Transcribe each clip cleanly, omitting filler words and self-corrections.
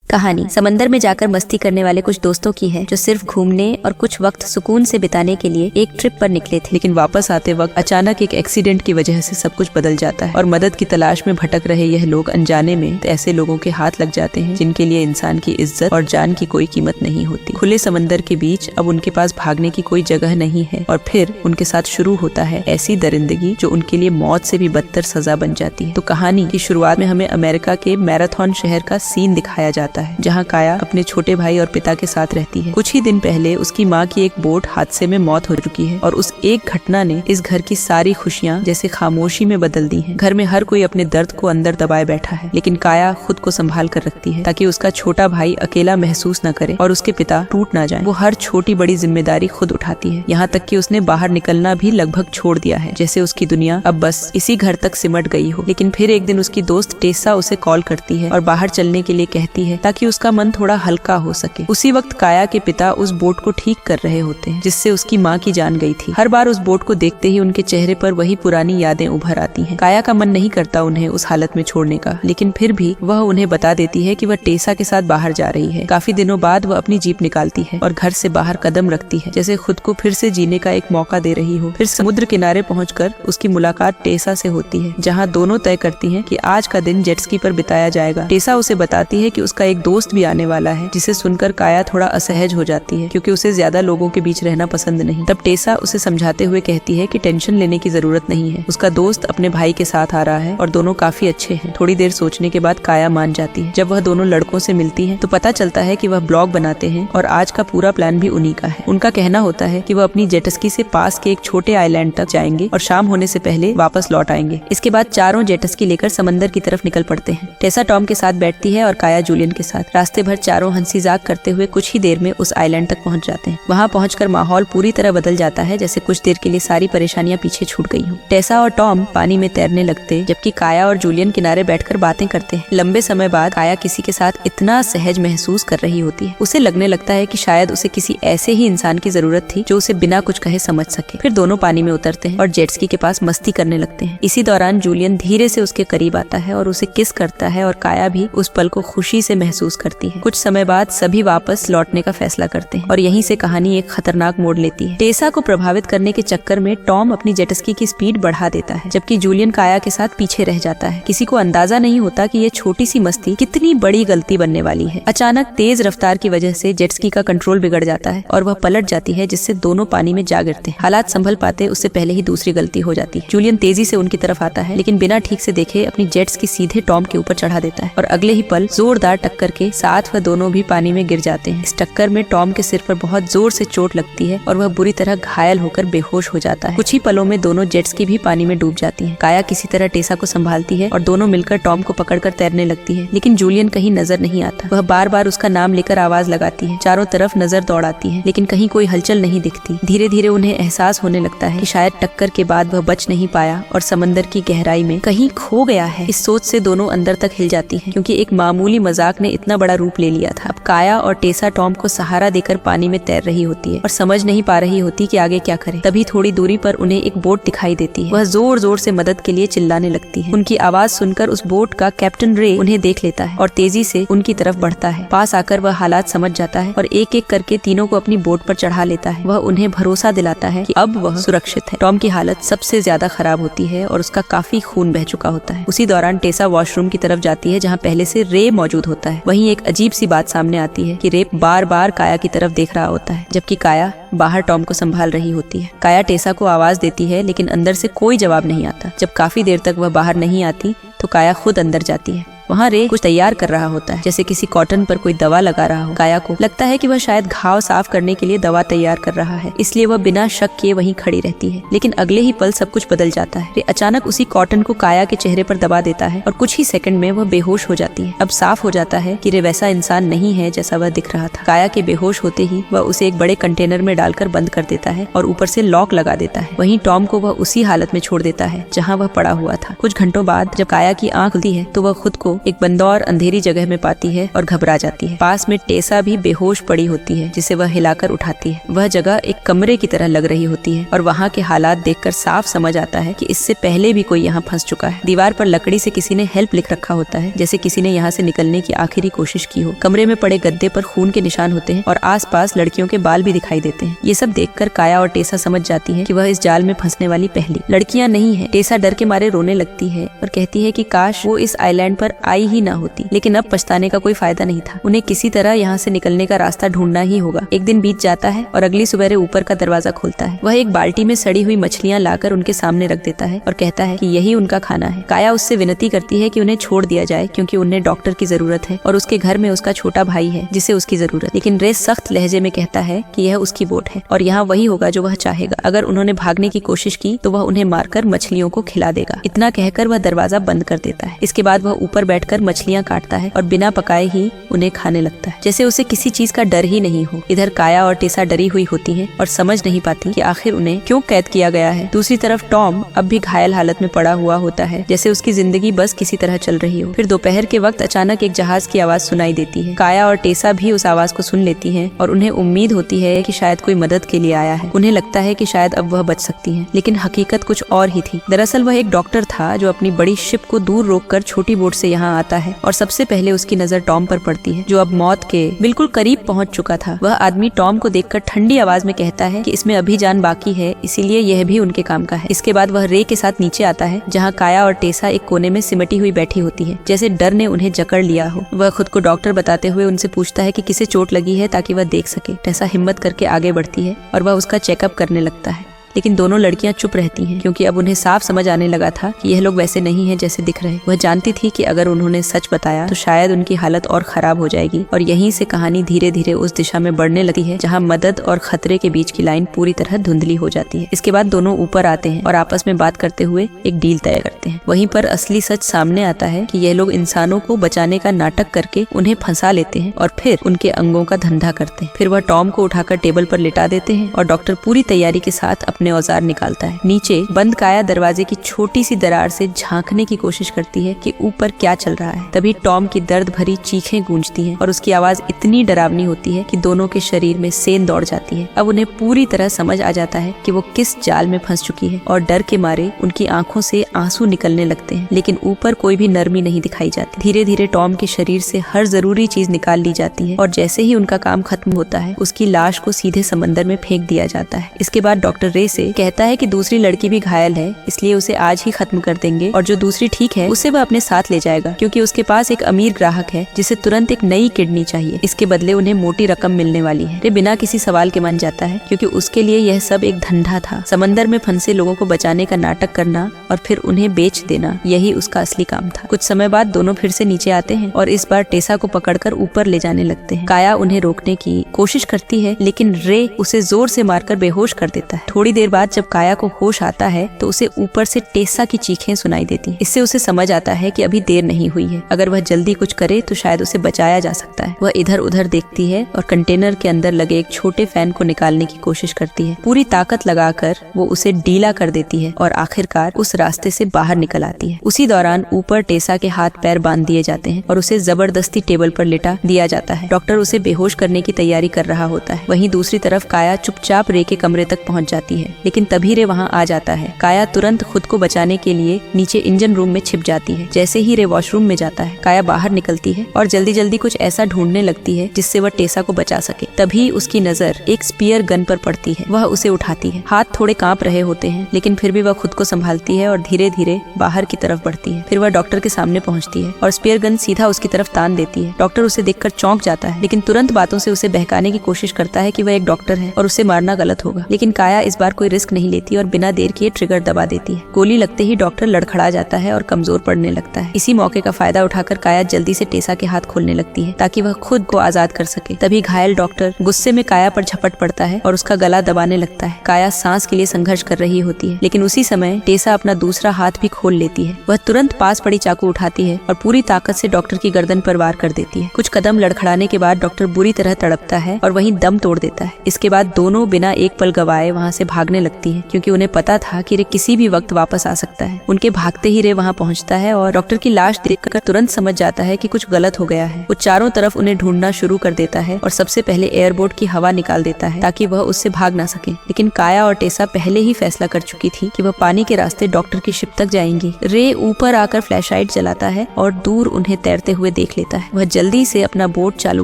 कहानी समंदर में जाकर मस्ती करने वाले कुछ दोस्तों की है जो सिर्फ घूमने और कुछ वक्त सुकून से बिताने के लिए एक ट्रिप पर निकले थे। लेकिन वापस आते वक्त अचानक एक एक्सीडेंट की वजह से सब कुछ बदल जाता है और मदद की तलाश में भटक रहे यह लोग अनजाने में ऐसे लोगों के हाथ लग जाते हैं जिनके लिए इंसान की इज्जत और जान की कोई कीमत नहीं होती। खुले समंदर के बीच अब उनके पास भागने की कोई जगह नहीं है और फिर उनके साथ शुरू होता है ऐसी दरिंदगी जो उनके लिए मौत से भी बदतर सजा बन जाती है। तो कहानी की शुरुआत में हमें अमेरिका के मैराथन शहर का सीन दिखाया जाता है जहाँ काया अपने छोटे भाई और पिता के साथ रहती है। कुछ ही दिन पहले उसकी माँ की एक बोट हादसे में मौत हो चुकी है और उस एक घटना ने इस घर की सारी खुशियाँ जैसे खामोशी में बदल दी हैं। घर में हर कोई अपने दर्द को अंदर दबाए बैठा है, लेकिन काया खुद को संभाल कर रखती है ताकि उसका छोटा भाई अकेला महसूस न करे और उसके पिता टूट न जाए। वो हर छोटी बड़ी जिम्मेदारी खुद उठाती है, यहाँ तक कि उसने बाहर निकलना भी लगभग छोड़ दिया है, जैसे उसकी दुनिया अब बस इसी घर तक सिमट गई हो। लेकिन फिर एक दिन उसकी दोस्त टेसा उसे कॉल करती है और बाहर चलने के लिए कहती है ताकि उसका मन थोड़ा हल्का हो सके। उसी वक्त काया के पिता उस बोट को ठीक कर रहे होते हैं जिससे उसकी माँ की जान गई थी। हर बार उस बोट को देखते ही उनके चेहरे पर वही पुरानी यादें उभर आती हैं। काया का मन नहीं करता उन्हें उस हालत में छोड़ने का, लेकिन फिर भी वह उन्हें बता देती है कि वह टेसा के साथ बाहर जा रही है। काफी दिनों बाद वह अपनी जीप निकालती है और घर से बाहर कदम रखती है जैसे खुद को फिर से जीने का एक मौका दे रही हो। फिर समुद्र किनारे पहुंचकर उसकी मुलाकात टेसा से होती है जहाँ दोनों तय करती हैं कि आज का दिन जेट स्की पर बिताया जाएगा। टेसा उसे बताती है कि उसका एक दोस्त भी आने वाला है, जिसे सुनकर काया थोड़ा असहज हो जाती है क्योंकि उसे ज्यादा लोगों के बीच रहना पसंद नहीं। तब टेसा उसे समझाते हुए कहती है कि टेंशन लेने की जरूरत नहीं है, उसका दोस्त अपने भाई के साथ आ रहा है और दोनों काफी अच्छे हैं। थोड़ी देर सोचने के बाद काया मान जाती है। जब वह दोनों लड़कों से मिलती है तो पता चलता है कि वह ब्लॉग बनाते हैं और आज का पूरा प्लान भी उन्हीं का है। उनका कहना होता है कि वह अपनी जेट स्की से पास के एक छोटे आइलैंड तक जाएंगे और शाम होने से पहले वापस लौट आएंगे। इसके बाद चारों जेट स्की लेकर समंदर की तरफ निकल पड़ते हैं। टेसा टॉम के साथ बैठती है और काया जूलियन के साथ। रास्ते भर चारों हंसी जाक करते हुए कुछ ही देर में उस आइलैंड तक पहुंच जाते हैं। वहां पहुंचकर माहौल पूरी तरह बदल जाता है, जैसे कुछ देर के लिए सारी परेशानियां पीछे छूट गई हों। टेसा और टॉम पानी में तैरने लगते जबकि काया और जूलियन किनारे बैठकर बातें करते हैं। लंबे समय बाद काया किसी के साथ इतना सहज महसूस कर रही होती है, उसे लगने लगता है कि शायद उसे किसी ऐसे ही इंसान की जरूरत थी जो उसे बिना कुछ कहे समझ सके। फिर दोनों पानी में उतरते हैं और जेट स्की के पास मस्ती करने लगते हैं। इसी दौरान जूलियन धीरे से उसके करीब आता है और उसे किस करता है और काया भी उस पल को खुशी से महसूस करती है। कुछ समय बाद सभी वापस लौटने का फैसला करते हैं और यहीं से कहानी एक खतरनाक मोड़ लेती है। टेसा को प्रभावित करने के चक्कर में टॉम अपनी जेट स्की की स्पीड बढ़ा देता है, जबकि जूलियन काया के साथ पीछे रह जाता है। किसी को अंदाजा नहीं होता कि ये छोटी सी मस्ती कितनी बड़ी गलती बनने वाली है। अचानक तेज रफ्तार की वजह से जेट स्की का कंट्रोल बिगड़ जाता है और वह पलट जाती है, जिससे दोनों पानी में जा गिरते हैं। हालात संभल पाते उससे पहले ही दूसरी गलती हो जाती है। जूलियन तेजी से उनकी तरफ आता है, लेकिन बिना ठीक से देखे अपनी जेट स्की सीधे टॉम के ऊपर चढ़ा देता है और अगले ही पल जोरदार टक्कर के साथ वह दोनों भी पानी में गिर जाते हैं। इस टक्कर में टॉम के सिर पर बहुत जोर से चोट लगती है और वह बुरी तरह घायल होकर बेहोश हो जाता है। कुछ ही पलों में दोनों जेट्स की भी पानी में डूब जाती हैं। काया किसी तरह टेसा को संभालती है और दोनों मिलकर टॉम को पकड़कर तैरने लगती है, लेकिन जूलियन कहीं नजर नहीं आता। वह बार बार उसका नाम लेकर आवाज लगाती है, चारों तरफ नजर दौड़ाती है, लेकिन कहीं कोई हलचल नहीं दिखती। धीरे धीरे उन्हें एहसास होने लगता है कि शायद टक्कर के बाद वह बच नहीं पाया और समंदर की गहराई में कहीं खो गया है। इस सोच से दोनों अंदर तक हिल जाती हैं, क्योंकि एक मामूली मजाक ने इतना बड़ा रूप ले लिया था। अब काया और टेसा टॉम को सहारा देकर पानी में तैर रही होती है और समझ नहीं पा रही होती कि आगे क्या करे। तभी थोड़ी दूरी पर उन्हें एक बोट दिखाई देती है। वह जोर जोर से मदद के लिए चिल्लाने लगती है। उनकी आवाज सुनकर उस बोट का कैप्टन रे उन्हें देख लेता है और तेजी से उनकी तरफ बढ़ता है। पास आकर वह हालात समझ जाता है और एक एक करके तीनों को अपनी बोट पर चढ़ा लेता है। वह उन्हें भरोसा दिलाता है कि अब वह सुरक्षित है। टॉम की हालत सबसे ज्यादा खराब होती है और उसका काफी खून बह चुका होता है। उसी दौरान टेसा वॉशरूम की तरफ जाती है जहाँ पहले से रे मौजूद होता है। वहीं एक अजीब सी बात सामने आती है कि रे बार बार काया की तरफ देख रहा होता है, जबकि काया बाहर टॉम को संभाल रही होती है। काया टेसा को आवाज देती है, लेकिन अंदर से कोई जवाब नहीं आता। जब काफी देर तक वह बाहर नहीं आती तो काया खुद अंदर जाती है। वहाँ रे कुछ तैयार कर रहा होता है, जैसे किसी कॉटन पर कोई दवा लगा रहा हो। काया को लगता है कि वह शायद घाव साफ करने के लिए दवा तैयार कर रहा है, इसलिए वह बिना शक किए वहीं खड़ी रहती है। लेकिन अगले ही पल सब कुछ बदल जाता है। रे अचानक उसी कॉटन को काया के चेहरे पर दबा देता है और कुछ ही सेकंड में वह बेहोश हो जाती है। अब साफ हो जाता है कि रे वैसा इंसान नहीं है जैसा वह दिख रहा था। काया के बेहोश होते ही वह उसे एक बड़े कंटेनर में डालकर बंद कर देता है और ऊपर से लॉक लगा देता है। वहीं टॉम को वह उसी हालत में छोड़ देता है जहाँ वह पड़ा हुआ था। कुछ घंटों बाद जब काया की आंख खुलती है तो वह खुद को एक बंद और अंधेरी जगह में पाती है और घबरा जाती है। पास में टेसा भी बेहोश पड़ी होती है, जिसे वह हिलाकर उठाती है। वह जगह एक कमरे की तरह लग रही होती है और वहाँ के हालात देखकर साफ समझ आता है कि इससे पहले भी कोई यहाँ फंस चुका है। दीवार पर लकड़ी से किसी ने हेल्प लिख रखा होता है, जैसे किसी ने यहाँ से निकलने की आखिरी कोशिश की हो। कमरे में पड़े गद्दे पर खून के निशान होते हैं और आसपास लड़कियों के बाल भी दिखाई देते हैं। ये सब देखकर काया और टेसा समझ जाती है कि वह इस जाल में फंसने वाली पहली लड़कियां नहीं है। टेसा डर के मारे रोने लगती है और कहती है कि काश वो इस आइलैंड पर आई ही ना होती, लेकिन अब पछताने का कोई फायदा नहीं था। उन्हें किसी तरह यहाँ से निकलने का रास्ता ढूंढना ही होगा। एक दिन बीत जाता है और अगली सुबह ऊपर का दरवाजा खोलता है। वह एक बाल्टी में सड़ी हुई मछलियाँ लाकर उनके सामने रख देता है और कहता है कि यही उनका खाना है। काया उससे विनती करती है कि उन्हें छोड़ दिया जाए, क्योंकि उन्हें डॉक्टर की जरूरत है और उसके घर में उसका छोटा भाई है जिसे उसकी जरूरत। लेकिन रे सख्त लहजे में कहता है कि यह उसकी बोट है और यहाँ वही होगा जो वह चाहेगा। अगर उन्होंने भागने की कोशिश की तो वह उन्हें मारकर मछलियों को खिला देगा। इतना कहकर वह दरवाजा बंद कर देता है। इसके बाद वह ऊपर बैठकर मछलियाँ काटता है और बिना पकाए ही उन्हें खाने लगता है, जैसे उसे किसी चीज का डर ही नहीं हो। इधर काया और टेसा डरी हुई होती हैं और समझ नहीं पाती कि आखिर उन्हें क्यों कैद किया गया है। दूसरी तरफ टॉम अब भी घायल हालत में पड़ा हुआ होता है, जैसे उसकी जिंदगी बस किसी तरह चल रही हो। फिर दोपहर के वक्त अचानक एक जहाज की आवाज सुनाई देती है। काया और टेसा भी उस आवाज को सुन लेती हैं और उन्हें उम्मीद होती है कि शायद कोई मदद के लिए आया है। उन्हें लगता है कि शायद अब वह बच सकती हैं, लेकिन हकीकत कुछ और ही थी। दरअसल वह एक डॉक्टर था जो अपनी बड़ी शिप को दूर रोककर छोटी बोट से यहाँ आता है और सबसे पहले उसकी नजर टॉम पर पड़ती है, जो अब मौत के बिल्कुल करीब पहुंच चुका था। वह आदमी टॉम को देखकर ठंडी आवाज में कहता है कि इसमें अभी जान बाकी है, इसीलिए यह भी उनके काम का है। इसके बाद वह रे के साथ नीचे आता है, जहाँ काया और टेसा एक कोने में सिमटी हुई बैठी होती है, जैसे डर ने उन्हें जकड़ लिया हो। वह खुद को डॉक्टर बताते हुए उनसे पूछता है कि किसे चोट लगी है, ताकि वह देख सके। टेसा हिम्मत करके आगे बढ़ती है और वह उसका चेकअप करने लगता है, लेकिन दोनों लड़कियां चुप रहती हैं, क्योंकि अब उन्हें साफ समझ आने लगा था कि यह लोग वैसे नहीं हैं जैसे दिख रहे। वह जानती थी कि अगर उन्होंने सच बताया तो शायद उनकी हालत और खराब हो जाएगी और यहीं से कहानी धीरे धीरे उस दिशा में बढ़ने लगती है जहां मदद और खतरे के बीच की लाइन पूरी तरह धुंधली हो जाती है। इसके बाद दोनों ऊपर आते हैं और आपस में बात करते हुए एक डील तय करते हैं। वहीं पर असली सच सामने आता है कि यह लोग इंसानों को बचाने का नाटक करके उन्हें फंसा लेते हैं और फिर उनके अंगों का धंधा करते हैं। फिर वह टॉम को उठाकर टेबल पर लिटा देते हैं और डॉक्टर पूरी तैयारी के साथ अपने औजार निकालता है। नीचे बंद काया दरवाजे की छोटी सी दरार से झांकने की कोशिश करती है कि ऊपर क्या चल रहा है। तभी टॉम की दर्द भरी चीखें गूंजती हैं और उसकी आवाज इतनी डरावनी होती है कि दोनों के शरीर में सेंध दौड़ जाती है। अब उन्हें पूरी तरह समझ आ जाता है कि वो किस जाल में फंस चुकी है और डर के मारे उनकी आंखों से आंसू निकलने लगते हैं, लेकिन ऊपर कोई भी नरमी नहीं दिखाई जाती। धीरे धीरे टॉम के शरीर से हर जरूरी चीज निकाल ली जाती है और जैसे ही उनका काम खत्म होता है उसकी लाश को सीधे समंदर में फेंक दिया जाता है। इसके बाद डॉक्टर रे से कहता है कि दूसरी लड़की भी घायल है, इसलिए उसे आज ही खत्म कर देंगे और जो दूसरी ठीक है उसे वह अपने साथ ले जाएगा, क्योंकि उसके पास एक अमीर ग्राहक है जिसे तुरंत एक नई किडनी चाहिए। इसके बदले उन्हें मोटी रकम मिलने वाली है। रे बिना किसी सवाल के मान जाता है, क्योंकि उसके लिए यह सब एक धंधा था। समंदर में फंसे लोगों को बचाने का नाटक करना और फिर उन्हें बेच देना, यही उसका असली काम था। कुछ समय बाद दोनों फिर से नीचे आते हैं और इस बार टेसा को पकड़कर ऊपर ले जाने लगते हैं। काया उन्हें रोकने की कोशिश करती है, लेकिन रे उसे जोर से मारकर बेहोश कर देता है। थोड़ी देर बाद जब काया को होश आता है तो उसे ऊपर से टेसा की चीखें सुनाई देती हैं। इससे उसे समझ आता है कि अभी देर नहीं हुई है। अगर वह जल्दी कुछ करे तो शायद उसे बचाया जा सकता है। वह इधर उधर देखती है और कंटेनर के अंदर लगे एक छोटे फैन को निकालने की कोशिश करती है। पूरी ताकत लगाकर वो उसे ढीला कर देती है और आखिरकार उस रास्ते से बाहर निकल आती है। उसी दौरान ऊपर टेसा के हाथ पैर बांध दिए जाते हैं और उसे जबरदस्ती टेबल पर लिटा दिया जाता है। डॉक्टर उसे बेहोश करने की तैयारी कर रहा होता है। वहीं दूसरी तरफ काया चुपचाप रे के कमरे तक पहुंच जाती है, लेकिन तभी रे वहां आ जाता है। काया तुरंत खुद को बचाने के लिए नीचे इंजन रूम में छिप जाती है। जैसे ही रे वॉशरूम में जाता है, काया बाहर निकलती है और जल्दी जल्दी कुछ ऐसा ढूंढने लगती है जिससे वह टेसा को बचा सके। तभी उसकी नजर एक स्पीयर गन पर पड़ती है। वह उसे उठाती है। हाथ थोड़े कांप रहे होते हैं, लेकिन फिर भी वह खुद को संभालती है और धीरे धीरे बाहर की तरफ बढ़ती है। फिर वह डॉक्टर के सामने पहुंचती है और स्पीयर गन सीधा उसकी तरफ तान देती है। डॉक्टर उसे देखकर चौंक जाता है, लेकिन तुरंत बातों से उसे बहकाने की कोशिश करता है कि वह एक डॉक्टर है और उसे मारना गलत होगा। लेकिन काया इस बार कोई रिस्क नहीं लेती और बिना देर किए ट्रिगर दबा देती है। गोली लगते ही डॉक्टर लड़खड़ा जाता है और कमजोर पड़ने लगता है। इसी मौके का फायदा उठाकर काया जल्दी से टेसा के हाथ खोलने लगती है ताकि वह खुद को आजाद कर सके। तभी घायल डॉक्टर गुस्से में काया पर झपट पड़ता है और उसका गला दबाने लगता है। काया सांस के लिए संघर्ष कर रही होती है, लेकिन उसी समय टेसा अपना दूसरा हाथ भी खोल लेती है। वह तुरंत पास पड़ी चाकू उठाती है और पूरी ताकत से डॉक्टर की गर्दन पर वार कर देती है। कुछ कदम लड़खड़ाने के बाद डॉक्टर बुरी तरह तड़पता है और वहीं दम तोड़ देता है। इसके बाद दोनों बिना एक पल गवाए वहाँ से भागने लगती है, क्योंकि उन्हें पता था कि रे किसी भी वक्त वापस आ सकता है। उनके भागते ही रे वहाँ पहुँचता है और डॉक्टर की लाश देखकर तुरंत समझ जाता है कि कुछ गलत हो गया है। वो चारों तरफ उन्हें ढूंढना शुरू कर देता है और सबसे पहले एयरबोर्ड की हवा निकाल देता है ताकि वह उससे भाग ना सके। लेकिन काया और टेसा पहले ही फैसला कर चुकी थी कि वह पानी के रास्ते डॉक्टर की शिप तक जाएंगी। रे ऊपर आकर फ्लैशलाइट जलाता है और दूर उन्हें तैरते हुए देख लेता है। वह जल्दी से अपना बोट चालू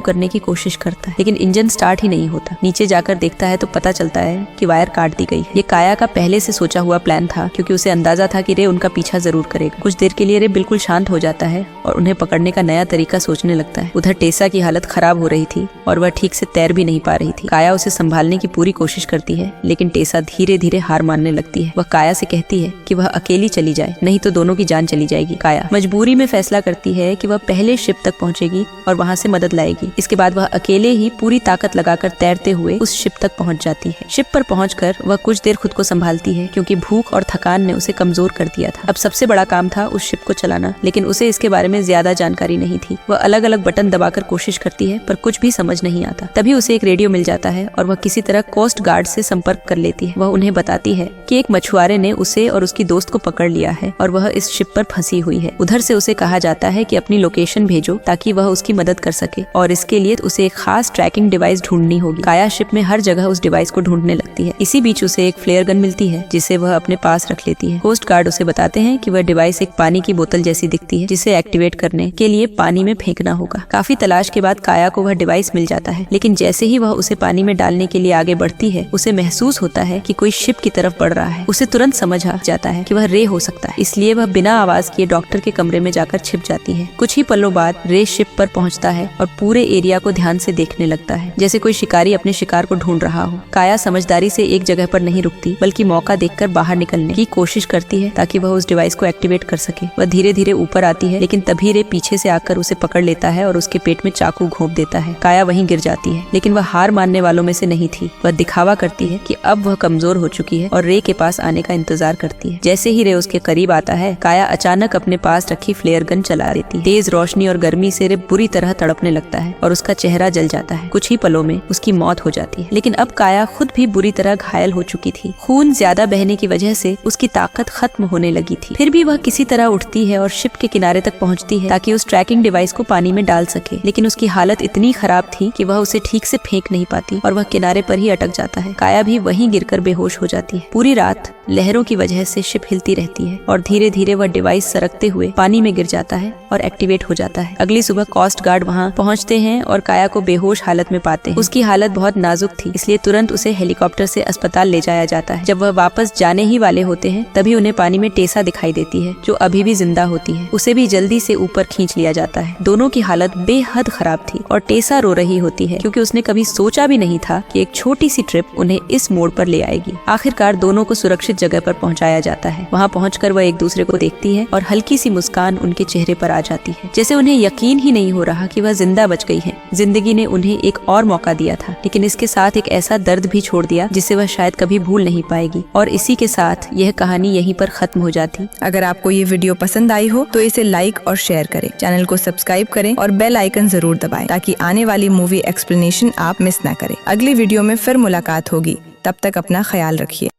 करने की कोशिश करता है, लेकिन इंजन स्टार्ट ही नहीं होता। नीचे जाकर देखता है तो पता चलता है कि वायर काट दी गई है। ये काया का पहले से सोचा हुआ प्लान था, क्योंकि उसे अंदाजा था कि रे उनका पीछा जरूर करेगा। कुछ देर के लिए रे बिल्कुल शांत हो जाता है और उन्हें पकड़ने का नया तरीका सोचने लगता है। उधर टेसा की हालत खराब हो रही थी और वह ठीक से तैर भी नहीं पा रही थी। काया उसे संभालने की पूरी कोशिश करती है, लेकिन टेसा धीरे धीरे हार मानने लगती है। वह काया से कहती है कि वह अकेली चली जाए, नहीं तो दोनों की जान चली जाएगी। काया मजबूरी में फैसला करती है कि वह पहले शिप तक पहुंचेगी और वहां से मदद लाएगी। इसके बाद वह अकेले ही पूरी ताकत लगाकर तैरते हुए उस शिप तक पहुंच जाती है। शिप पर पहुंचकर वह कुछ देर खुद को संभालती है, क्योंकि भूख और थकान ने उसे कमजोर कर दिया था। अब सबसे बड़ा काम था उस शिप को चलाना, लेकिन उसे इसके बारे में ज्यादा जानकारी नहीं थी। वह अलग अलग बटन दबाकर कोशिश करती है, पर कुछ भी समझ नहीं आता। तभी उसे एक रेडियो मिल जाता है और वह किसी तरह कोस्ट गार्ड से संपर्क कर लेती है। वह उन्हें बताती है कि एक मछुआरे ने उसे और उसकी दोस्त को पकड़ लिया है और वह इस शिप पर फंसी हुई है। उधर से उसे कहा जाता है कि अपनी लोकेशन भेजो ताकि वह उसकी मदद कर सके, और इसके लिए उसे एक खास ट्रैकिंग डिवाइस ढूंढनी होगी। काया शिप में हर जगह उस डिवाइस को ढूंढने लगती है। इसी बीच उसे एक फ्लेयर गन मिलती है, जिसे वह अपने पास रख लेती है। कोस्ट गार्ड उसे बताते हैं कि वह डिवाइस एक पानी की बोतल जैसी दिखती है, जिसे एक्टिवेट करने के लिए पानी में फेंकना होगा। काफी तलाश के बाद काया को वह डिवाइस मिल जाता है, लेकिन जैसे ही वह उसे पानी में डालने के लिए आगे बढ़ती है, उसे महसूस होता है कि कोई शिप की तरफ बढ़ रहा है। उसे तुरंत समझ आ जाता है कि वह रे हो सकता है, इसलिए वह बिना आवाज किए डॉक्टर के कमरे में जाकर छिप जाती है। कुछ ही पलों बाद रे शिप पर पहुंचता है और पूरे एरिया को ध्यान से देखने लगता है, जैसे कोई शिकारी अपने शिकार को ढूंढ रहा हो। काया समझदारी से एक जगह पर नहीं रुकती, बल्कि मौका देखकर बाहर निकलने की कोशिश करती है ताकि वह उस डिवाइस को एक्टिवेट कर सके। वह धीरे धीरे ऊपर आती है, लेकिन तभी रे पीछे से आकर उसे पकड़ लेता है और उसके पेट में चाकू घोंप देता है। काया वहीं गिर जाती है, लेकिन वह हार मानने वालों में से नहीं थी। वह दिखावा करती है कि अब वह कमजोर हो चुकी है और रे के पास आने का इंतजार करती है। जैसे ही रे उसके करीब आता है, काया अचानक अपने पास रखी फ्लेयर गन चला देती है। तेज रोशनी और गर्मी से रे बुरी तरह तड़पने लगता है और उसका चेहरा जल जाता है। कुछ ही पलों में उसकी मौत हो जाती है। लेकिन अब काया खुद भी बुरी तरह घायल हो चुकी थी। खून ज्यादा बहने की वजह से उसकी ताकत खत्म होने लगी थी। फिर भी वह किसी तरह उठती है और शिप के किनारे तक पहुंचती है ताकि उस ट्रैकिंग डिवाइस को पानी में डाल सके। लेकिन उसकी हालत इतनी खराब थी कि वह उसे ठीक से फेंक नहीं पाती और वह किनारे पर ही अटक जाता है। काया भी वहीं गिरकर बेहोश हो जाती है। पूरी रात लहरों की वजह से शिप हिलती रहती है और धीरे धीरे वह डिवाइस सरकते हुए पानी में गिर जाता है और एक्टिवेट हो जाता है। अगली सुबह कोस्ट गार्ड वहां पहुंचते हैं और काया को बेहोश हालत में पाते हैं। उसकी हालत बहुत नाजुक थी, इसलिए तुरंत उसे हेलीकॉप्टर से अस्पताल ले जाया जाता है। जब वह वापस जाने ही वाले होते हैं, तभी उन्हें पानी में टेसा दिखाई देती है, जो अभी भी जिंदा होती है। उसे भी जल्दी से ऊपर खींच लिया जाता है। दोनों की हालत बेहद खराब थी और टेसा रो रही होती है, क्योंकि उसने कभी सोचा भी नहीं था कि एक छोटी सी ट्रिप उन्हें इस मोड़ पर ले आएगी। आखिरकार दोनों को सुरक्षित जगह पर पहुंचाया जाता है। वहां पहुंचकर वह एक दूसरे को देखती है और हल्की सी मुस्कान उनके चेहरे पर आ जाती है, जैसे उन्हें यकीन ही नहीं हो रहा कि वह जिंदा बच गई है। जिंदगी ने उन्हें एक और मौका दिया था, लेकिन इसके साथ एक ऐसा दर्द भी छोड़ दिया जिसे वह शायद कभी भूल नहीं पाएगी। और इसी के साथ यह कहानी यहीं पर खत्म हो जाती। अगर आपको ये वीडियो पसंद आई हो तो इसे लाइक और शेयर करें, चैनल को सब्सक्राइब करें और बेल आइकन जरूर दबाएं ताकि आने वाली मूवी एक्सप्लेनेशन आप मिस ना करें। अगली वीडियो में फिर मुलाकात होगी, तब तक अपना ख्याल रखिए।